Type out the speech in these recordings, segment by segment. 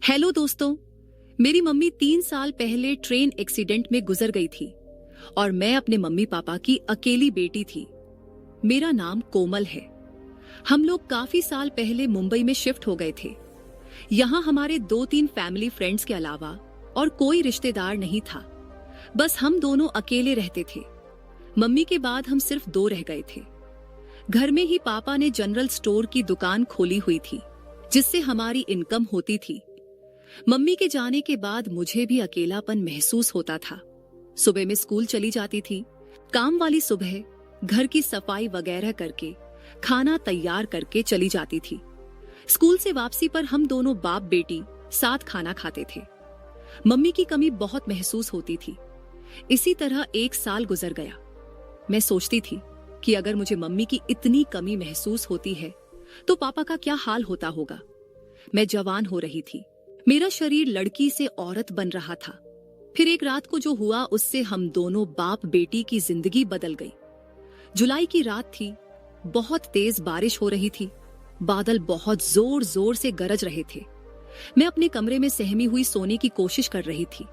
Hello दोस्तों। मेरी mummy 3 साल पहले ट्रेन एक्सीडेंट में गुजर गई थी और मैं अपने मम्मी पापा की अकेली बेटी थी। मेरा नाम कोमल है। हम लोग काफी साल पहले मुंबई में शिफ्ट हो गए थे। यहाँ हमारे 2-3 फैमिली फ्रेंड्स के अलावा और कोई रिश्तेदार नहीं था। बस हम दोनों अकेले रहते थे। मम्मी के बाद हम सिर्फ 2 रह गए थे। घर में ही पापा ने जनरल स्टोर की दुकान खोली हुई थी, जिससे हमारी इनकम होती थी। मम्मी के जाने के बाद मुझे भी अकेलापन महसूस होता था। सुबह में स्कूल चली जाती थी। काम वाली सुबह घर की सफाई वगैरह करके खाना तैयार करके चली जाती थी। स्कूल से वापसी पर हम दोनों बाप बेटी साथ खाना खाते थे। मम्मी की कमी बहुत महसूस होती थी। इसी तरह 1 साल गुजर गया। मैं सोचती थी कि अगर मुझे मम्मी की इतनी कमी महसूस होती है तो पापा का क्या हाल होता होगा। मैं जवान हो रही थी। मेरा शरीर लड़की से औरत बन रहा था। फिर एक रात को जो हुआ उससे हम दोनों बाप बेटी की जिंदगी बदल गई। जुलाई की रात थी। बहुत तेज बारिश हो रही थी। बादल बहुत जोर जोर से गरज रहे थे। मैं अपने कमरे में सहमी हुई सोने की कोशिश कर रही थी,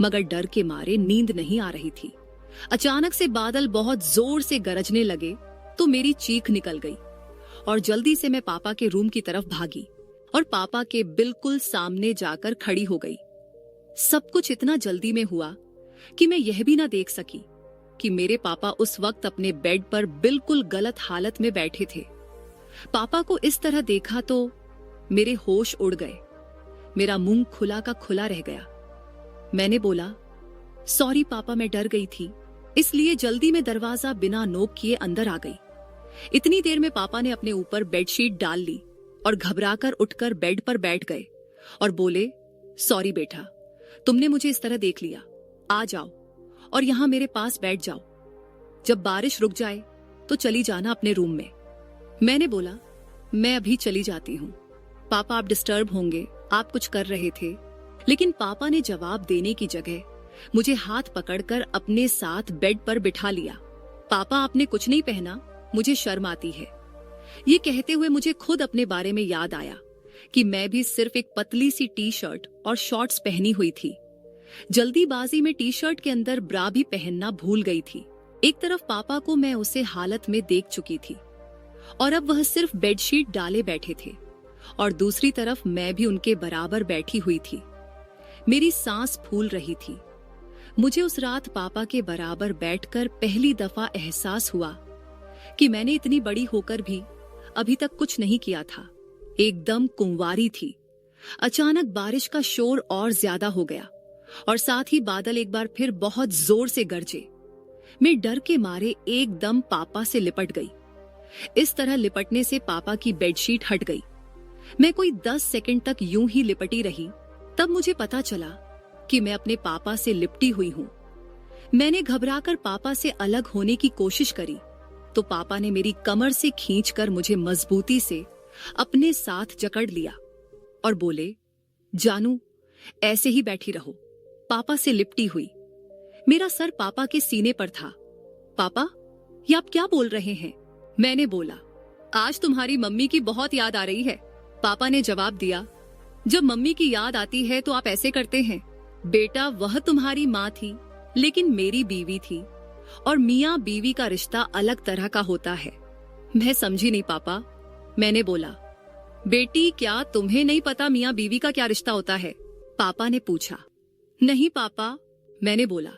मगर डर के मारे नींद नहीं आ रही थी। अचानक से बादल बहुत जोर से गरजने लगे तो मेरी चीख निकल गई और जल्दी से मैं पापा के रूम की तरफ भागी और पापा के बिल्कुल सामने जाकर खड़ी हो गई। सब कुछ इतना जल्दी में हुआ कि मैं यह भी ना देख सकी कि मेरे पापा उस वक्त अपने बेड पर बिल्कुल गलत हालत में बैठे थे। पापा को इस तरह देखा तो मेरे होश उड़ गए। मेरा मुंह खुला का खुला रह गया। मैंने बोला, सॉरी पापा, मैं डर गई थी, इसलिए जल्दी में दरवाजा बिना नोक किए अंदर आ गई। इतनी देर में पापा ने अपने ऊपर बेडशीट डाल ली और घबराकर उठकर बेड पर बैठ गए और बोले, सॉरी बेटा, तुमने मुझे इस तरह देख लिया। आ जाओ और यहां मेरे पास बैठ जाओ। जब बारिश रुक जाए तो चली जाना अपने रूम में। मैंने बोला, मैं अभी चली जाती हूँ। पापा, आप डिस्टर्ब होंगे, आप कुछ कर रहे थे। लेकिन पापा ने जवाब देने की जगह मुझे हाथ पकड़कर अपने साथ बेड पर बिठा लिया। पापा, आपने कुछ नहीं पहना, मुझे शर्म आती है। ये कहते हुए मुझे खुद अपने बारे में याद आया कि मैं भी सिर्फ एक पतली सी टी-शर्ट और शॉर्ट्स पहनी हुई थी। जल्दीबाजी में टी-शर्ट के अंदर ब्रा भी पहनना भूल गई थी। एक तरफ पापा को मैं उसे हालत में देख चुकी थी और अब वह सिर्फ बेडशीट डाले बैठे थे, और दूसरी तरफ मैं भी उनके बराबर बैठी हुई थी। मेरी सांस फूल रही थी। मुझे उस रात पापा के बराबर बैठकर पहली दफा एहसास हुआ कि मैंने इतनी बड़ी होकर भी अभी तक कुछ नहीं किया था। एकदम कुंवारी थी। अचानक बारिश का शोर और ज्यादा हो गया और साथ ही बादल एक बार फिर बहुत जोर से गरजे। मैं डर के मारे एकदम पापा से लिपट गई। इस तरह लिपटने से पापा की बेडशीट हट गई। मैं कोई 10 सेकंड तक यूं ही लिपटी रही। तब मुझे पता चला कि मैं अपने पापा से लिपटी हुई हूं। मैंने घबराकर पापा से अलग होने की कोशिश करी तो पापा ने मेरी कमर से खींचकर मुझे मजबूती से अपने साथ जकड़ लिया और बोले, जानू, ऐसे ही बैठी रहो। पापा से लिपटी हुई। मेरा सर पापा के सीने पर था। पापा, ये आप क्या बोल रहे हैं? मैंने बोला, आज तुम्हारी मम्मी की बहुत याद आ रही है। पापा ने जवाब दिया, जब मम्मी की याद आती है तो आप ऐसे करते हैं। बेटा, वह तुम्हारी माँ थी लेकिन मेरी बीवी थी, और मियाँ बीवी का रिश्ता अलग तरह का होता है। मैं समझी नहीं पापा। मैंने बोला, बेटी, क्या तुम्हें नहीं पता मियाँ बीवी का क्या रिश्ता होता है? पापा ने पूछा। नहीं पापा। मैंने बोला,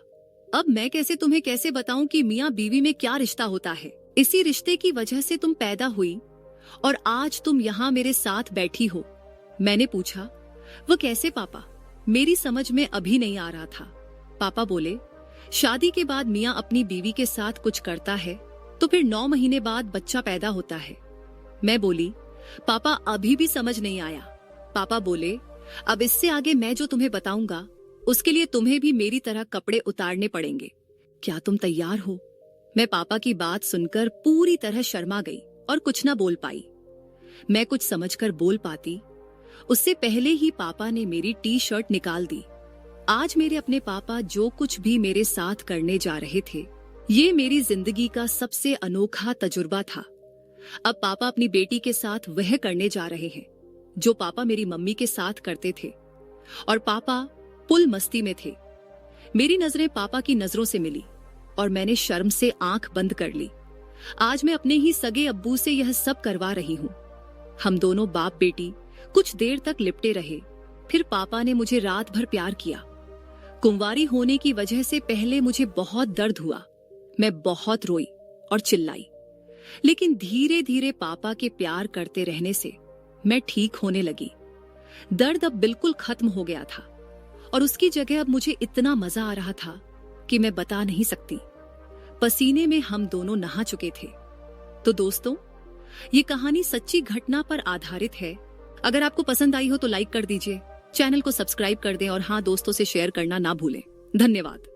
अब मैं कैसे तुम्हें कैसे बताऊं कि मियाँ बीवी में क्या रिश्ता होता है? इसी रिश्ते की वजह से तुम पैदा हुई और आज तुम यहाँ मेरे साथ बैठी हो। मैंने पूछा, वो कैसे पापा? मेरी समझ में अभी नहीं आ रहा था। पापा बोले, शादी के बाद मियाँ अपनी बीवी के साथ कुछ करता है तो फिर 9 महीने बाद बच्चा पैदा होता है। मैं बोली, पापा अभी भी समझ नहीं आया। पापा बोले, अब इससे आगे मैं जो तुम्हें बताऊंगा उसके लिए तुम्हें भी मेरी तरह कपड़े उतारने पड़ेंगे। क्या तुम तैयार हो? मैं पापा की बात सुनकर पूरी तरह शर्मा गई और कुछ ना बोल पाई। मैं कुछ समझकर बोल पाती उससे पहले ही पापा ने मेरी टी-शर्ट निकाल दी। आज मेरे अपने पापा जो कुछ भी मेरे साथ करने जा रहे थे, ये मेरी जिंदगी का सबसे अनोखा तजुर्बा था। अब पापा अपनी बेटी के साथ वह करने जा रहे हैं जो पापा मेरी मम्मी के साथ करते थे, और पापा पुल मस्ती में थे। मेरी नजरें पापा की नजरों से मिली और मैंने शर्म से आंख बंद कर ली। आज मैं अपने ही सगे अब्बू से यह सब करवा रही हूँ। हम दोनों बाप बेटी कुछ देर तक लिपटे रहे। फिर पापा ने मुझे रात भर प्यार किया। कुंवारी होने की वजह से पहले मुझे बहुत दर्द हुआ। मैं बहुत रोई और चिल्लाई, लेकिन धीरे धीरे पापा के प्यार करते रहने से मैं ठीक होने लगी। दर्द अब बिल्कुल खत्म हो गया था और उसकी जगह अब मुझे इतना मजा आ रहा था कि मैं बता नहीं सकती। पसीने में हम दोनों नहा चुके थे। तो दोस्तों, ये कहानी सच्ची घटना पर आधारित है। अगर आपको पसंद आई हो तो लाइक कर दीजिए, चैनल को सब्सक्राइब कर दें और हाँ, दोस्तों से शेयर करना ना भूलें। धन्यवाद।